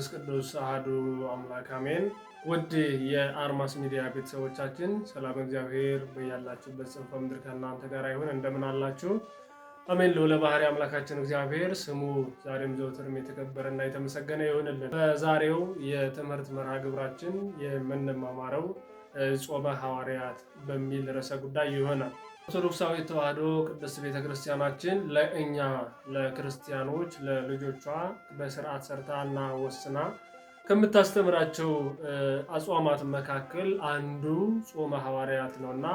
መንፈስ ቅዱስ አሐዱ አምላክ አሜን። ውድ የአርማስ ሚዲያ ቤተሰቦቻችን ሰላም እግዚአብሔር በያላችሁበት ጽንፈ ምድር ከእናንተ ጋር ይሁን። እንደምን አላችሁ? አሜን። ልዑለ ባሕርይ አምላካችን እግዚአብሔር ስሙ ዛሬም ዘወትርም የተከበረና የተመሰገነ ይሁንልን። በዛሬው የትምህርት መርሃ ግብራችን የምንማማረው ጾመ ሐዋርያት በሚል ርዕሰ ጉዳይ ይሆናል። ኦርቶዶክሳዊ ተዋሕዶ ቅድስት ቤተክርስቲያናችን ለእኛ ለክርስቲያኖች ለልጆቿ በስርዓት ሰርታና ወስና ከምታስተምራቸው አጽዋማት መካከል አንዱ ጾመ ሐዋርያት ነውና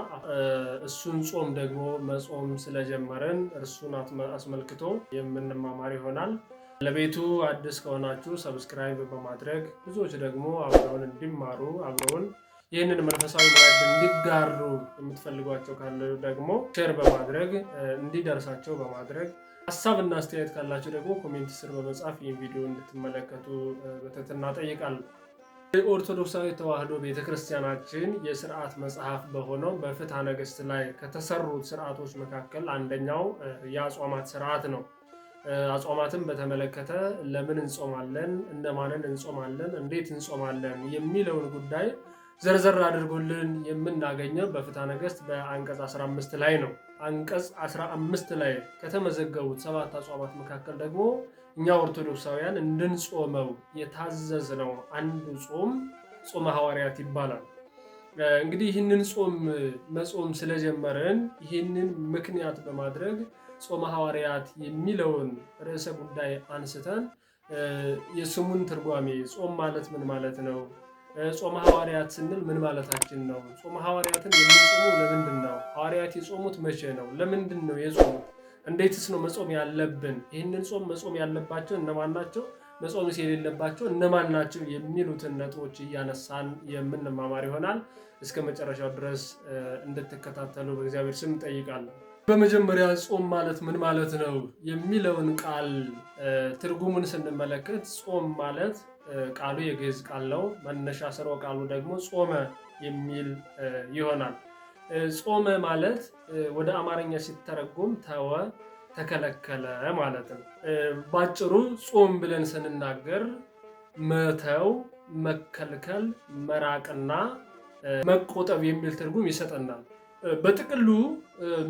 እሱን ጾም ደግሞ መጾም ስለጀመረን እርሱን አስመልክቶ የምንማማር ይሆናል። ለቤቱ አዲስ ከሆናችሁ ሰብስክራይብ በማድረግ ብዙዎች ደግሞ አብረውን እንዲማሩ አብረውን ይህንን መንፈሳዊ ማዕድ እንዲጋሩ የምትፈልጓቸው ካለ ደግሞ ሼር በማድረግ እንዲደርሳቸው በማድረግ ሀሳብና አስተያየት ካላችሁ ደግሞ ኮሜንት ስር በመጻፍ ይህን ቪዲዮ እንድትመለከቱ በትህትና እጠይቃለሁ። የኦርቶዶክሳዊ ተዋሕዶ ቤተክርስቲያናችን የስርዓት መጽሐፍ በሆነው በፍትሐ ነገሥት ላይ ከተሰሩት ስርዓቶች መካከል አንደኛው የአጽዋማት ስርዓት ነው። አጽዋማትን በተመለከተ ለምን እንጾማለን፣ እነማንን እንጾማለን፣ እንዴት እንጾማለን የሚለውን ጉዳይ ዘርዘር አድርጎልን የምናገኘው በፍትሐ ነገሥት በአንቀጽ 15 ላይ ነው። አንቀጽ 15 ላይ ከተመዘገቡት 7 አጽዋማት መካከል ደግሞ እኛ ኦርቶዶክሳውያን እንድንጾመው የታዘዝነው አንዱ ጾም ጾመ ሐዋርያት ይባላል። እንግዲህ ይህንን ጾም መጾም ስለጀመረን ይህንን ምክንያት በማድረግ ጾመ ሐዋርያት የሚለውን ርዕሰ ጉዳይ አንስተን የስሙን ትርጓሜ ጾም ማለት ምን ማለት ነው? ጾመ ሐዋርያት ስንል ምን ማለታችን ነው? ጾመ ሐዋርያትን የምንጾመው ለምንድን ነው? ሐዋርያት የጾሙት መቼ ነው? ለምንድን ነው የጾሙት? እንዴትስ ነው መጾም ያለብን? ይህንን ጾም መጾም ያለባቸው እነማን ናቸው? መጾምስ የሌለባቸው እነማን ናቸው? የሚሉትን ነጥቦች እያነሳን የምንማማር ይሆናል። እስከ መጨረሻው ድረስ እንድትከታተሉ በእግዚአብሔር ስም እንጠይቃለን። በመጀመሪያ ጾም ማለት ምን ማለት ነው የሚለውን ቃል ትርጉሙን ስንመለከት ጾም ማለት ቃሉ የግዕዝ ቃል ነው። መነሻ ስርወ ቃሉ ደግሞ ጾመ የሚል ይሆናል። ጾመ ማለት ወደ አማርኛ ሲተረጎም ተወ፣ ተከለከለ ማለት ነው። ባጭሩ ጾም ብለን ስንናገር መተው፣ መከልከል፣ መራቅና መቆጠብ የሚል ትርጉም ይሰጠናል። በጥቅሉ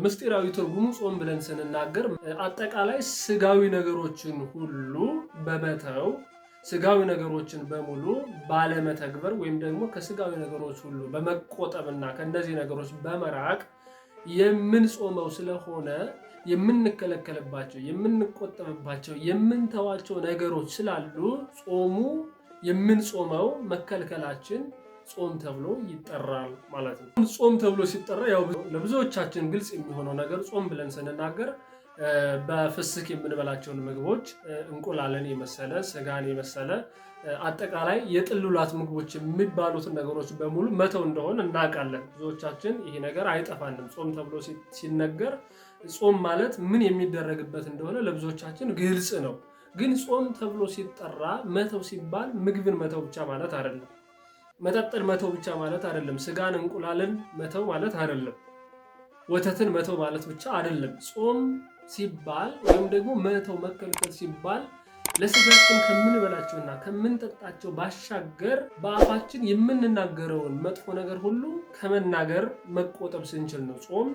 ምስጢራዊ ትርጉሙ ጾም ብለን ስንናገር አጠቃላይ ስጋዊ ነገሮችን ሁሉ በመተው ስጋዊ ነገሮችን በሙሉ ባለመተግበር ወይም ደግሞ ከስጋዊ ነገሮች ሁሉ በመቆጠብና ከእነዚህ ነገሮች በመራቅ የምንጾመው ስለሆነ የምንከለከልባቸው፣ የምንቆጠብባቸው፣ የምንተዋቸው ነገሮች ስላሉ ጾሙ የምንጾመው መከልከላችን ጾም ተብሎ ይጠራል ማለት ነው። ጾም ተብሎ ሲጠራ ያው ለብዙዎቻችን ግልጽ የሚሆነው ነገር ጾም ብለን ስንናገር በፍስክ የምንበላቸውን ምግቦች እንቁላልን የመሰለ ስጋን የመሰለ አጠቃላይ የጥሉላት ምግቦች የሚባሉትን ነገሮች በሙሉ መተው እንደሆነ እናውቃለን። ብዙዎቻችን ይሄ ነገር አይጠፋንም። ጾም ተብሎ ሲነገር ጾም ማለት ምን የሚደረግበት እንደሆነ ለብዙዎቻችን ግልጽ ነው። ግን ጾም ተብሎ ሲጠራ መተው ሲባል ምግብን መተው ብቻ ማለት አይደለም። መጠጥን መተው ብቻ ማለት አይደለም። ስጋን እንቁላልን መተው ማለት አይደለም። ወተትን መተው ማለት ብቻ አይደለም። ጾም ሲባል ወይም ደግሞ መተው መከልከል ሲባል ለስጋችን ከምንበላቸውና ከምንጠጣቸው ባሻገር በአፋችን የምንናገረውን መጥፎ ነገር ሁሉ ከመናገር መቆጠብ ስንችል ነው ጾም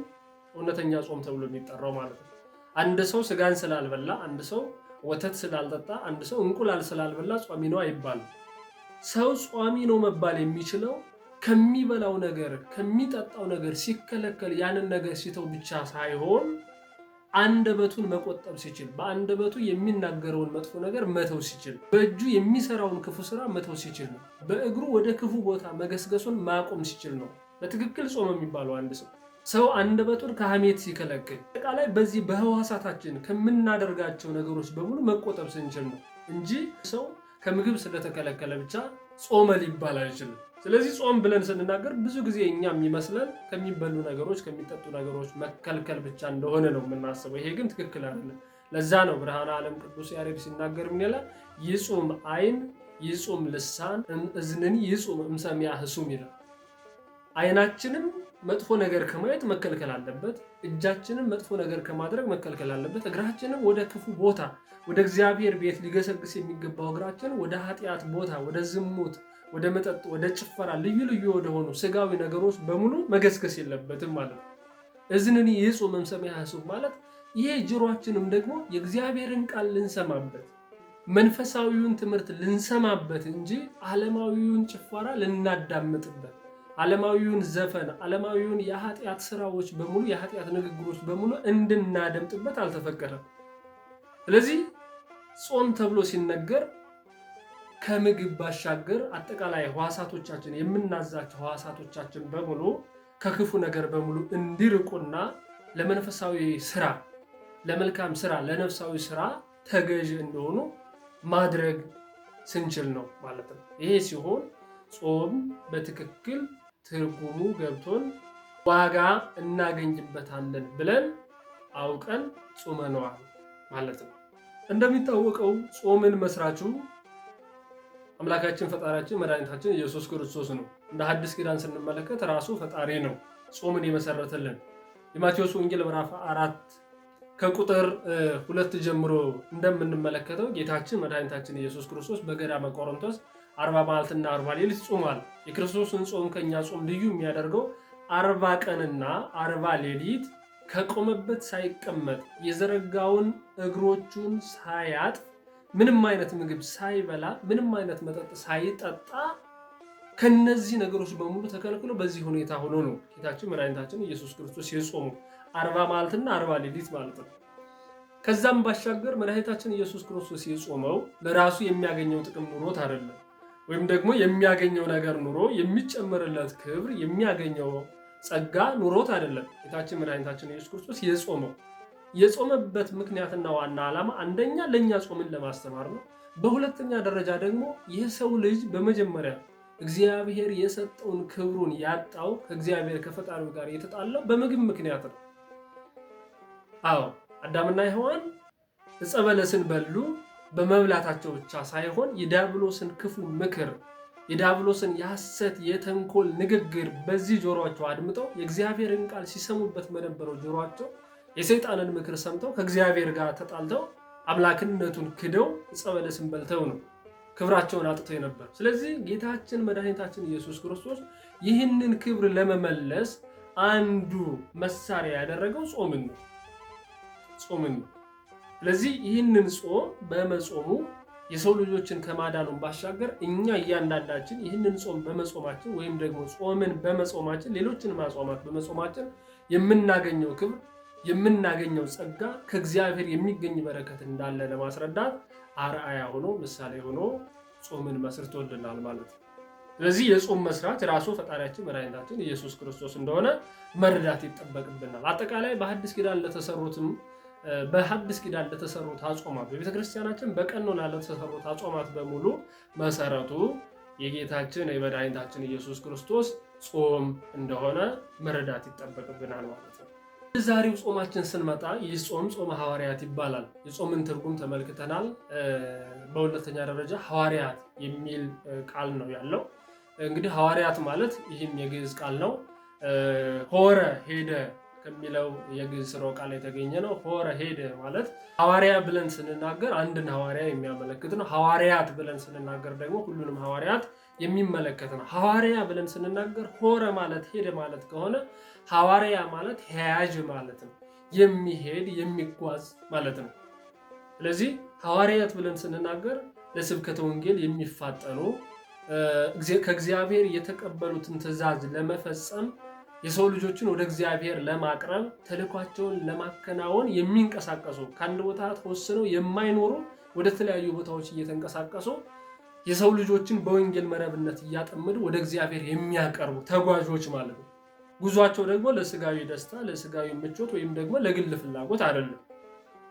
እውነተኛ ጾም ተብሎ የሚጠራው ማለት ነው። አንድ ሰው ስጋን ስላልበላ፣ አንድ ሰው ወተት ስላልጠጣ፣ አንድ ሰው እንቁላል ስላልበላ ጿሚ ነው አይባልም። ሰው ጿሚ ነው መባል የሚችለው ከሚበላው ነገር ከሚጠጣው ነገር ሲከለከል ያንን ነገር ሲተው ብቻ ሳይሆን አንደበቱን መቆጠብ ሲችል፣ በአንደበቱ የሚናገረውን መጥፎ ነገር መተው ሲችል፣ በእጁ የሚሰራውን ክፉ ስራ መተው ሲችል ነው። በእግሩ ወደ ክፉ ቦታ መገስገሱን ማቆም ሲችል ነው በትክክል ጾም የሚባለው። አንድ ሰው አንደበቱን ከሐሜት ሲከለክል፣ አጠቃላይ በዚህ በህዋሳታችን ከምናደርጋቸው ነገሮች በሙሉ መቆጠብ ስንችል ነው እንጂ ሰው ከምግብ ስለተከለከለ ብቻ ጾመ ሊባል አይችልም። ስለዚህ ጾም ብለን ስንናገር ብዙ ጊዜ እኛ የሚመስለን ከሚበሉ ነገሮች ከሚጠጡ ነገሮች መከልከል ብቻ እንደሆነ ነው የምናስበው። ይሄ ግን ትክክል አይደለም። ለዛ ነው ብርሃነ ዓለም ቅዱስ ያሬድ ሲናገር ምን ይላል? ይጹም ዓይን ይጹም ልሳን እዝንን ይጹም እምሰሚያ ህሱም ይላል። ዓይናችንም መጥፎ ነገር ከማየት መከልከል አለበት። እጃችንን መጥፎ ነገር ከማድረግ መከልከል አለበት። እግራችንን ወደ ክፉ ቦታ ወደ እግዚአብሔር ቤት ሊገሰግስ የሚገባው እግራችን ወደ ኃጢአት ቦታ፣ ወደ ዝሙት፣ ወደ መጠጥ፣ ወደ ጭፈራ፣ ልዩ ልዩ ወደሆኑ ስጋዊ ነገሮች በሙሉ መገስገስ የለበትም ማለት ነው። እዝንኒ ይጹም እምሰሚዐ ሐሱብ ማለት ይሄ ጆሮአችንም ደግሞ የእግዚአብሔርን ቃል ልንሰማበት መንፈሳዊውን ትምህርት ልንሰማበት እንጂ ዓለማዊውን ጭፈራ ልናዳምጥበት፣ ዓለማዊውን ዘፈን፣ ዓለማዊውን የኃጢአት ስራዎች በሙሉ የኃጢአት ንግግሮች በሙሉ እንድናደምጥበት አልተፈቀደም። ስለዚህ ጾም ተብሎ ሲነገር ከምግብ ባሻገር አጠቃላይ ሕዋሳቶቻችን የምናዛቸው ሕዋሳቶቻችን በሙሉ ከክፉ ነገር በሙሉ እንዲርቁና ለመንፈሳዊ ስራ፣ ለመልካም ስራ፣ ለነፍሳዊ ስራ ተገዥ እንደሆኑ ማድረግ ስንችል ነው ማለት ነው። ይሄ ሲሆን ጾም በትክክል ትርጉሙ ገብቶን ዋጋ እናገኝበታለን ብለን አውቀን ጾመነዋል ማለት ነው። እንደሚታወቀው ጾምን መስራቹ አምላካችን ፈጣሪያችን መድኃኒታችን ኢየሱስ ክርስቶስ ነው። እንደ ሐዲስ ኪዳን ስንመለከት ራሱ ፈጣሪ ነው ጾምን የመሰረተልን። የማቴዎስ ወንጌል ምዕራፍ 4 ከቁጥር 2 ጀምሮ እንደምንመለከተው ጌታችን መድኃኒታችን ኢየሱስ ክርስቶስ በገዳመ ቆሮንቶስ 40 መዓልትና 40 ሌሊት ጾሟል። የክርስቶስን ጾም ከኛ ጾም ልዩ የሚያደርገው 40 ቀንና 40 ሌሊት ከቆመበት ሳይቀመጥ የዘረጋውን እግሮቹን ሳያጥፍ ምንም አይነት ምግብ ሳይበላ ምንም አይነት መጠጥ ሳይጠጣ ከነዚህ ነገሮች በሙሉ ተከልክሎ በዚህ ሁኔታ ሆኖ ነው ጌታችን መድኃኒታችን ኢየሱስ ክርስቶስ የጾሙ 40 መዓልትና 40 ሌሊት ማለት ነው። ከዛም ባሻገር መድኃኒታችን ኢየሱስ ክርስቶስ የጾመው ለራሱ የሚያገኘው ጥቅም ኑሮት አይደለም፣ ወይም ደግሞ የሚያገኘው ነገር ኑሮ የሚጨመርለት ክብር የሚያገኘው ጸጋ ኑሮት አይደለም። ጌታችን መድኃኒታችን ኢየሱስ ክርስቶስ የጾመበት ምክንያትና ዋና ዓላማ አንደኛ ለእኛ ጾምን ለማስተማር ነው። በሁለተኛ ደረጃ ደግሞ የሰው ልጅ በመጀመሪያ እግዚአብሔር የሰጠውን ክብሩን ያጣው ከእግዚአብሔር ከፈጣሪው ጋር የተጣላው በምግብ ምክንያት ነው። አዎ አዳምና ሔዋን ዕፀ በለስን በሉ። በመብላታቸው ብቻ ሳይሆን የዲያብሎስን ክፉ ምክር፣ የዲያብሎስን የሐሰት የተንኮል ንግግር በዚህ ጆሮአቸው አድምጠው የእግዚአብሔርን ቃል ሲሰሙበት በነበረው ጆሮአቸው የሰይጣንን ምክር ሰምተው ከእግዚአብሔር ጋር ተጣልተው አምላክነቱን ክደው ዕፀ በለስን በልተው ነው ክብራቸውን አጥተው ነበር። ስለዚህ ጌታችን መድኃኒታችን ኢየሱስ ክርስቶስ ይህንን ክብር ለመመለስ አንዱ መሳሪያ ያደረገው ጾምን ነው። ስለዚህ ይህንን ጾም በመጾሙ የሰው ልጆችን ከማዳኑን ባሻገር እኛ እያንዳንዳችን ይህንን ጾም በመጾማችን ወይም ደግሞ ጾምን በመጾማችን ሌሎችን ማጾማት በመጾማችን የምናገኘው ክብር የምናገኘው ጸጋ ከእግዚአብሔር የሚገኝ በረከት እንዳለ ለማስረዳት አርአያ ሆኖ ምሳሌ ሆኖ ጾምን መስርቶልናል ማለት ነው። ስለዚህ የጾም መስራት ራሱ ፈጣሪያችን መድኃኒታችን ኢየሱስ ክርስቶስ እንደሆነ መረዳት ይጠበቅብናል። አጠቃላይ በሐዲስ ኪዳን ለተሰሩት አጾማት በቤተክርስቲያናችን በቀኖና ለተሰሩት አጾማት በሙሉ መሰረቱ የጌታችን የመድኃኒታችን ኢየሱስ ክርስቶስ ጾም እንደሆነ መረዳት ይጠበቅብናል ማለት ነው። ዛሬው ጾማችን ስንመጣ ይህ ጾም ጾመ ሐዋርያት ይባላል። የጾምን ትርጉም ተመልክተናል። በሁለተኛ ደረጃ ሐዋርያት የሚል ቃል ነው ያለው። እንግዲህ ሐዋርያት ማለት ይህም የግዕዝ ቃል ነው። ሆረ ሄደ ከሚለው የግዕዝ ስርወ ቃል የተገኘ ነው። ሆረ ሄደ ማለት ሐዋርያ ብለን ስንናገር አንድን ሐዋርያ የሚያመለክት ነው። ሐዋርያት ብለን ስንናገር ደግሞ ሁሉንም ሐዋርያት የሚመለከት ነው። ሐዋርያ ብለን ስንናገር ሆረ ማለት ሄደ ማለት ከሆነ ሐዋርያ ማለት ሄያጅ ማለት ነው። የሚሄድ የሚጓዝ ማለት ነው። ስለዚህ ሐዋርያት ብለን ስንናገር ለስብከተ ወንጌል የሚፋጠኑ ከእግዚአብሔር የተቀበሉትን ትእዛዝ ለመፈጸም የሰው ልጆችን ወደ እግዚአብሔር ለማቅረብ ተልኳቸውን ለማከናወን የሚንቀሳቀሱ ከአንድ ቦታ ተወስነው የማይኖሩ ወደ ተለያዩ ቦታዎች እየተንቀሳቀሱ የሰው ልጆችን በወንጌል መረብነት እያጠመዱ ወደ እግዚአብሔር የሚያቀርቡ ተጓዦች ማለት ነው። ጉዟቸው ደግሞ ለስጋዊ ደስታ፣ ለስጋዊ ምቾት ወይም ደግሞ ለግል ፍላጎት አይደለም።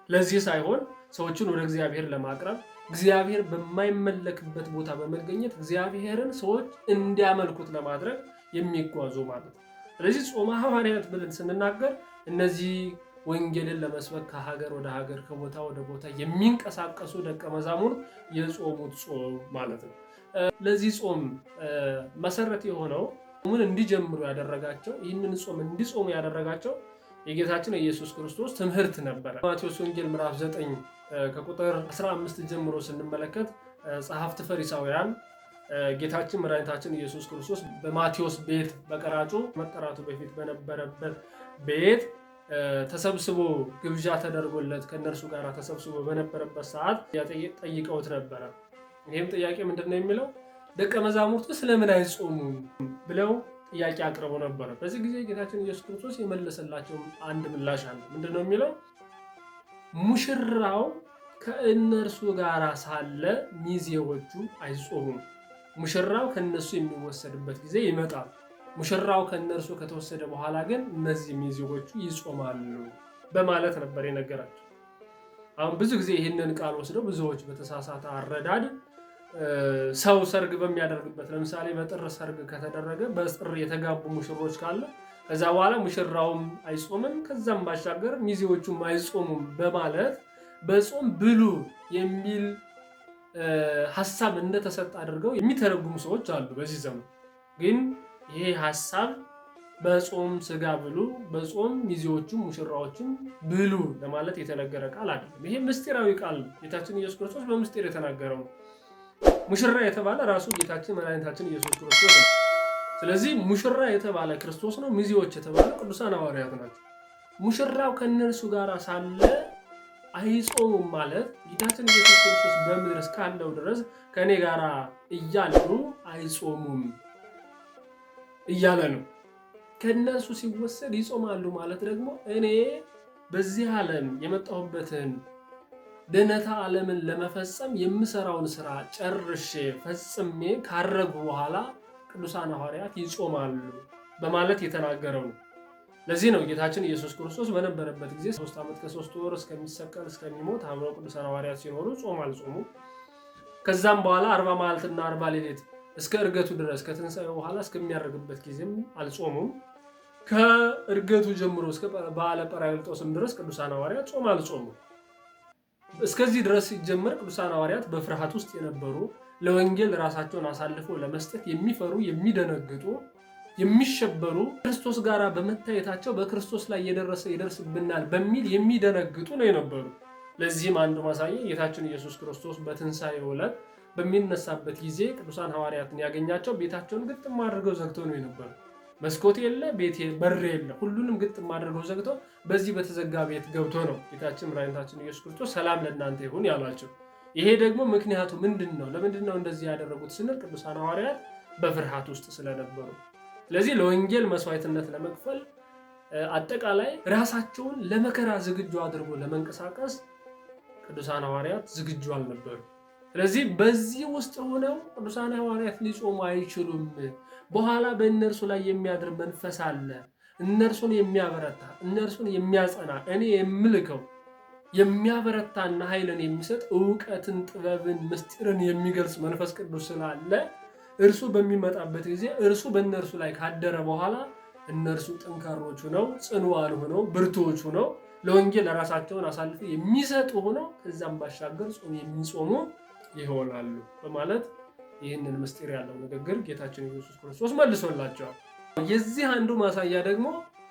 ለዚህ ሳይሆን ሰዎችን ወደ እግዚአብሔር ለማቅረብ እግዚአብሔር በማይመለክበት ቦታ በመገኘት እግዚአብሔርን ሰዎች እንዲያመልኩት ለማድረግ የሚጓዙ ማለት ነው። ስለዚህ ጾመ ሐዋርያት ብለን ስንናገር እነዚህ ወንጌልን ለመስበክ ከሀገር ወደ ሀገር ከቦታ ወደ ቦታ የሚንቀሳቀሱ ደቀ መዛሙርት የጾሙት ጾም ማለት ነው። ለዚህ ጾም መሰረት የሆነው ጾሙን እንዲጀምሩ ያደረጋቸው ይህንን ጾም እንዲጾሙ ያደረጋቸው የጌታችን የኢየሱስ ክርስቶስ ትምህርት ነበረ። ማቴዎስ ወንጌል ምዕራፍ 9 ከቁጥር 15 ጀምሮ ስንመለከት ጸሐፍት ፈሪሳውያን ጌታችን መድኃኒታችን ኢየሱስ ክርስቶስ በማቴዎስ ቤት በቀራጩ መጠራቱ በፊት በነበረበት ቤት ተሰብስቦ ግብዣ ተደርጎለት ከነርሱ ጋር ተሰብስቦ በነበረበት ሰዓት ጠይቀውት ነበረ። ይህም ጥያቄ ምንድነው የሚለው ደቀ መዛሙርቱ ስለምን አይጾሙም ብለው ጥያቄ አቅርበው ነበረ። በዚህ ጊዜ ጌታችን ኢየሱስ ክርስቶስ የመለሰላቸው አንድ ምላሽ አለ። ምንድነው የሚለው ሙሽራው ከእነርሱ ጋር ሳለ ሚዜዎቹ አይጾሙም። ሙሽራው ከነሱ የሚወሰድበት ጊዜ ይመጣል። ሙሽራው ከነርሱ ከተወሰደ በኋላ ግን እነዚህ ሚዜዎቹ ይጾማሉ በማለት ነበር የነገራቸው። አሁን ብዙ ጊዜ ይህንን ቃል ወስደው ብዙዎች በተሳሳተ አረዳድ ሰው ሰርግ በሚያደርግበት ለምሳሌ በጥር ሰርግ ከተደረገ በጥር የተጋቡ ሙሽሮች ካለ ከዛ በኋላ ሙሽራውም አይጾምም ከዛም ባሻገር ሚዜዎቹም አይጾሙም በማለት በጾም ብሉ የሚል ሐሳብ እንደተሰጠ አድርገው የሚተረጉሙ ሰዎች አሉ። በዚህ ዘመን ግን ይሄ ሐሳብ በጾም ስጋ ብሉ፣ በጾም ሚዜዎቹም ሙሽራዎችም ብሉ ለማለት የተነገረ ቃል አይደለም። ይሄ ምስጢራዊ ቃል ጌታችን ኢየሱስ ክርስቶስ በምስጢር የተናገረው ነው። ሙሽራ የተባለ ራሱ ጌታችን መድኃኒታችን ኢየሱስ ክርስቶስ ነው። ስለዚህ ሙሽራ የተባለ ክርስቶስ ነው። ሚዜዎች የተባለ ቅዱሳን ሐዋርያት ናቸው። ሙሽራው ከነርሱ ጋር ሳለ አይጾሙም ማለት ጌታችን ኢየሱስ ክርስቶስ በምድር እስካለው ድረስ ከኔ ጋር እያሉ አይጾሙም እያለ ነው። ከነሱ ሲወሰድ ይጾማሉ ማለት ደግሞ እኔ በዚህ ዓለም የመጣሁበትን ድነታ ዓለምን ለመፈጸም የምሰራውን ስራ ጨርሼ ፈጽሜ ካረጉ በኋላ ቅዱሳን ሐዋርያት ይጾማሉ በማለት የተናገረው ነው። ለዚህ ነው ጌታችን ኢየሱስ ክርስቶስ በነበረበት ጊዜ 3 ዓመት ከ3 ወር እስከሚሰቀል እስከሚሞት አብረው ቅዱሳን ሐዋርያት ሲኖሩ ጾም አልጾሙ። ከዛም በኋላ 40 መዓልትና 40 ሌሊት እስከ እርገቱ ድረስ ከትንሣኤው በኋላ እስከሚያርግበት ጊዜም አልጾሙም። ከእርገቱ ጀምሮ እስከ በዓለ ጰራቅሊጦስም ድረስ ቅዱሳን ሐዋርያት ጾም አልጾሙ። እስከዚህ ድረስ ሲጀመር ቅዱሳን ሐዋርያት በፍርሃት ውስጥ የነበሩ ለወንጌል ራሳቸውን አሳልፈው ለመስጠት የሚፈሩ የሚደነግጡ የሚሸበሩ ክርስቶስ ጋር በመታየታቸው በክርስቶስ ላይ የደረሰ ይደርስብናል በሚል የሚደነግጡ ነው የነበሩ። ለዚህም አንዱ ማሳያ ጌታችን ኢየሱስ ክርስቶስ በትንሣኤው ዕለት በሚነሳበት ጊዜ ቅዱሳን ሐዋርያትን ያገኛቸው ቤታቸውን ግጥም አድርገው ዘግተው ነው የነበሩ። መስኮት የለ፣ ቤት በር የለ፣ ሁሉንም ግጥም አድርገው ዘግተው በዚህ በተዘጋ ቤት ገብቶ ነው ጌታችን መድኃኒታችን ኢየሱስ ክርስቶስ ሰላም ለእናንተ ይሁን ያሏቸው። ይሄ ደግሞ ምክንያቱ ምንድን ነው? ለምንድን ነው እንደዚህ ያደረጉት ስንል ቅዱሳን ሐዋርያት በፍርሃት ውስጥ ስለነበሩ። ስለዚህ ለወንጌል መስዋዕትነት ለመክፈል አጠቃላይ ራሳቸውን ለመከራ ዝግጁ አድርጎ ለመንቀሳቀስ ቅዱሳን ሐዋርያት ዝግጁ አልነበሩ። ስለዚህ በዚህ ውስጥ ሆነው ቅዱሳን ሐዋርያት ሊጾሙ አይችሉም። በኋላ በእነርሱ ላይ የሚያድር መንፈስ አለ፣ እነርሱን የሚያበረታ እነርሱን የሚያጸና እኔ የምልከው የሚያበረታና ኃይልን የሚሰጥ ዕውቀትን፣ ጥበብን፣ ምስጢርን የሚገልጽ መንፈስ ቅዱስ ስላለ እርሱ በሚመጣበት ጊዜ እርሱ በእነርሱ ላይ ካደረ በኋላ እነርሱ ጠንካሮች ሆነው ጽኑዓን ሆነው ብርቱዎች ሆነው ለወንጌል ራሳቸውን አሳልፈው የሚሰጡ ሆነው ከዛም ባሻገር ጾም የሚጾሙ ይሆናሉ በማለት ይህንን ምስጢር ያለው ንግግር ጌታችን ኢየሱስ ክርስቶስ መልሶላቸዋል። የዚህ አንዱ ማሳያ ደግሞ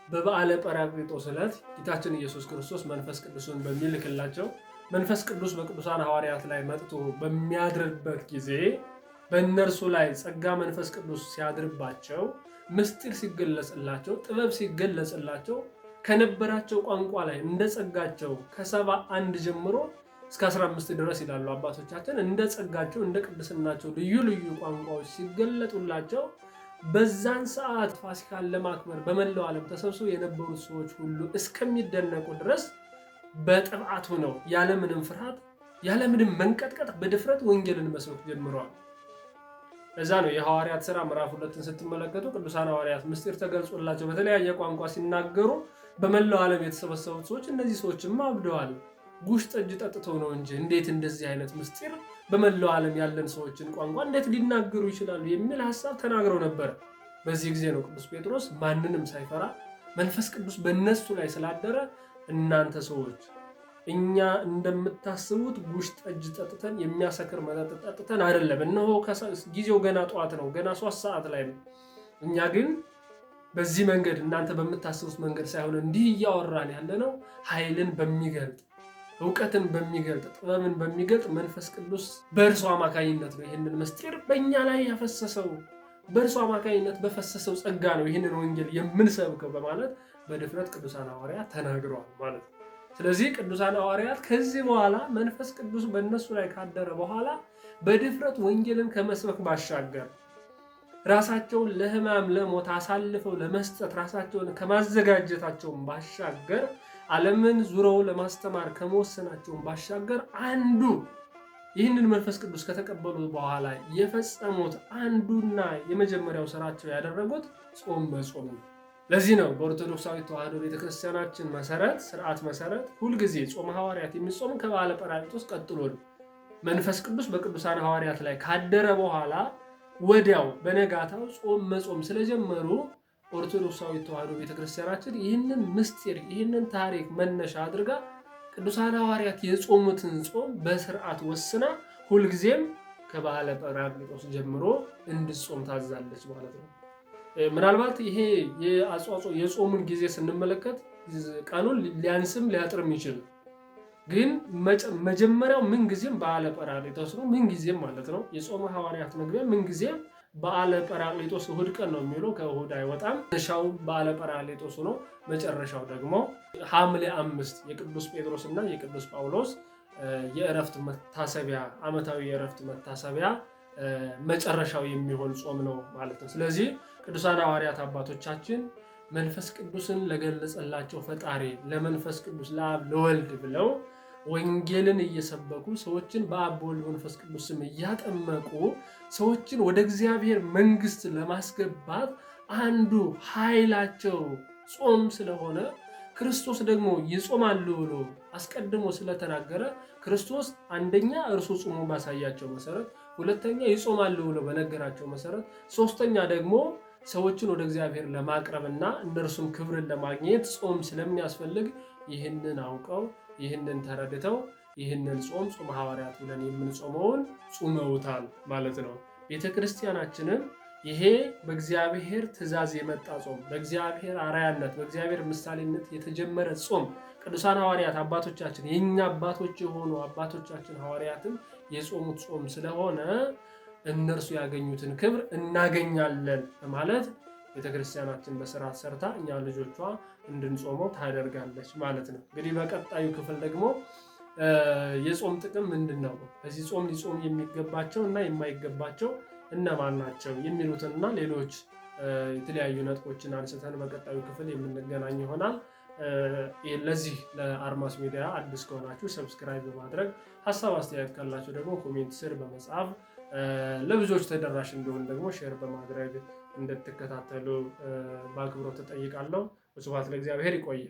በበዓለ ጰራቅሊጦስ ዕለት ጌታችን ኢየሱስ ክርስቶስ መንፈስ ቅዱስን በሚልክላቸው መንፈስ ቅዱስ በቅዱሳን ሐዋርያት ላይ መጥቶ በሚያድርበት ጊዜ በእነርሱ ላይ ጸጋ መንፈስ ቅዱስ ሲያድርባቸው ምስጢር ሲገለጽላቸው ጥበብ ሲገለጽላቸው ከነበራቸው ቋንቋ ላይ እንደ ጸጋቸው ከ71 ጀምሮ እስከ 15 ድረስ ይላሉ አባቶቻችን እንደ ጸጋቸው እንደ ቅድስናቸው ልዩ ልዩ ቋንቋዎች ሲገለጡላቸው በዛን ሰዓት ፋሲካን ለማክበር በመላው ዓለም ተሰብስበው የነበሩት ሰዎች ሁሉ እስከሚደነቁ ድረስ በጥብዓት ሆነው ያለምንም ፍርሃት ያለምንም መንቀጥቀጥ በድፍረት ወንጌልን መስበክ ጀምረዋል። እዛ ነው የሐዋርያት ሥራ ምዕራፍ 2ን ስትመለከቱ ቅዱሳን ሐዋርያት ምስጢር ተገልጾላቸው በተለያየ ቋንቋ ሲናገሩ በመላው ዓለም የተሰበሰቡት ሰዎች እነዚህ ሰዎችማ አብደዋል፣ ጉሽ ጠጅ ጠጥተው ነው እንጂ እንዴት እንደዚህ አይነት ምስጢር በመላው ዓለም ያለን ሰዎችን ቋንቋ እንዴት ሊናገሩ ይችላሉ የሚል ሐሳብ ተናግረው ነበር። በዚህ ጊዜ ነው ቅዱስ ጴጥሮስ ማንንም ሳይፈራ መንፈስ ቅዱስ በእነሱ ላይ ስላደረ እናንተ ሰዎች እኛ እንደምታስቡት ጉሽ ጠጅ ጠጥተን የሚያሰክር መጠጥ ጠጥተን አይደለም። እነሆ ጊዜው ገና ጠዋት ነው፣ ገና 3 ሰዓት ላይ ነው። እኛ ግን በዚህ መንገድ እናንተ በምታስቡት መንገድ ሳይሆን እንዲህ እያወራን ያለነው ኃይልን በሚገልጥ እውቀትን በሚገልጥ ጥበብን በሚገልጥ መንፈስ ቅዱስ በእርሱ አማካኝነት ነው ይህንን ምስጢር በእኛ ላይ ያፈሰሰው። በእርሱ አማካኝነት በፈሰሰው ጸጋ ነው ይህንን ወንጌል የምንሰብከው በማለት በድፍረት ቅዱሳን ሐዋርያት ተናግረዋል ማለት ነው። ስለዚህ ቅዱሳን ሐዋርያት ከዚህ በኋላ መንፈስ ቅዱስ በእነሱ ላይ ካደረ በኋላ በድፍረት ወንጌልን ከመስበክ ባሻገር ራሳቸውን ለሕማም ለሞት አሳልፈው ለመስጠት ራሳቸውን ከማዘጋጀታቸውን ባሻገር ዓለምን ዙረው ለማስተማር ከመወሰናቸውን ባሻገር አንዱ ይህንን መንፈስ ቅዱስ ከተቀበሉ በኋላ የፈጸሙት አንዱና የመጀመሪያው ስራቸው ያደረጉት ጾም መጾም ነው። ለዚህ ነው በኦርቶዶክሳዊ ተዋሕዶ ቤተክርስቲያናችን ስርዓት መሰረት ሁልጊዜ ጾመ ሐዋርያት የሚጾም ከበዓለ ጰራቅሊጦስ ቀጥሎ ነው። መንፈስ ቅዱስ በቅዱሳን ሐዋርያት ላይ ካደረ በኋላ ወዲያው በነጋታው ጾም መጾም ስለጀመሩ ኦርቶዶክሳዊ ተዋሕዶ ቤተክርስቲያናችን ይህንን ምስጢር ይህንን ታሪክ መነሻ አድርጋ ቅዱሳን ሐዋርያት የጾሙትን ጾም በስርዓት ወስና ሁልጊዜም ከበዓለ ጰራቅሊጦስ ጀምሮ እንድጾም ታዛለች ማለት ነው። ምናልባት ይሄ የጾሙን ጊዜ ስንመለከት ቀኑን ሊያንስም ሊያጥርም ይችላል። ግን መጀመሪያው ምን ጊዜም በዓለ ጰራቅሊጦስ ነው። ምን ጊዜም ማለት ነው የጾመ ሐዋርያት መግቢያ ምን ጊዜም በዓለ ጰራቅሊጦስ እሁድ ቀን ነው የሚለው ከእሁድ አይወጣም። መነሻው በዓለ ጰራቅሊጦስ ነው። መጨረሻው ደግሞ ሐምሌ 5 የቅዱስ ጴጥሮስ እና የቅዱስ ጳውሎስ የእረፍት መታሰቢያ ዓመታዊ የእረፍት መታሰቢያ መጨረሻው የሚሆን ጾም ነው ማለት ነው። ስለዚህ ቅዱሳን ሐዋርያት አባቶቻችን መንፈስ ቅዱስን ለገለጸላቸው ፈጣሪ ለመንፈስ ቅዱስ ለአብ ለወልድ ብለው ወንጌልን እየሰበኩ ሰዎችን በአብ በወልድ መንፈስ ቅዱስ ስም እያጠመቁ ሰዎችን ወደ እግዚአብሔር መንግስት ለማስገባት አንዱ ኃይላቸው ጾም ስለሆነ ክርስቶስ ደግሞ ይጾማሉ ብሎ አስቀድሞ ስለተናገረ ክርስቶስ አንደኛ እርሱ ጾሞ ባሳያቸው መሰረት፣ ሁለተኛ ይጾማሉ ብሎ በነገራቸው መሰረት፣ ሶስተኛ ደግሞ ሰዎችን ወደ እግዚአብሔር ለማቅረብና እነርሱም ክብርን ለማግኘት ጾም ስለሚያስፈልግ ይህንን አውቀው ይህንን ተረድተው ይህንን ጾመ ሐዋርያት ብለን የምንጾመውን ጾመውታል ማለት ነው። ቤተክርስቲያናችንም ይሄ በእግዚአብሔር ትእዛዝ የመጣ ጾም፣ በእግዚአብሔር አርአያነት በእግዚአብሔር ምሳሌነት የተጀመረ ጾም ቅዱሳን ሐዋርያት አባቶቻችን የኛ አባቶች የሆኑ አባቶቻችን ሐዋርያትም የጾሙት ጾም ስለሆነ እነርሱ ያገኙትን ክብር እናገኛለን በማለት ቤተክርስቲያናችን በስርዓት ሰርታ እኛ ልጆቿ እንድንጾመው ታደርጋለች ማለት ነው። እንግዲህ በቀጣዩ ክፍል ደግሞ የጾም ጥቅም ምንድን ነው፣ በዚህ ጾም ሊጾም የሚገባቸው እና የማይገባቸው እነማን ናቸው የሚሉትንና ሌሎች የተለያዩ ነጥቦችን አንስተን በቀጣዩ ክፍል የምንገናኝ ይሆናል። ለዚህ ለአርማስ ሚዲያ አዲስ ከሆናችሁ ሰብስክራይብ በማድረግ ሀሳብ አስተያየት ካላችሁ ደግሞ ኮሜንት ስር በመጻፍ ለብዙዎች ተደራሽ እንዲሆን ደግሞ ሼር በማድረግ እንድትከታተሉ በአክብሮት ተጠይቃለሁ። ስብሐት ለእግዚአብሔር። ይቆየ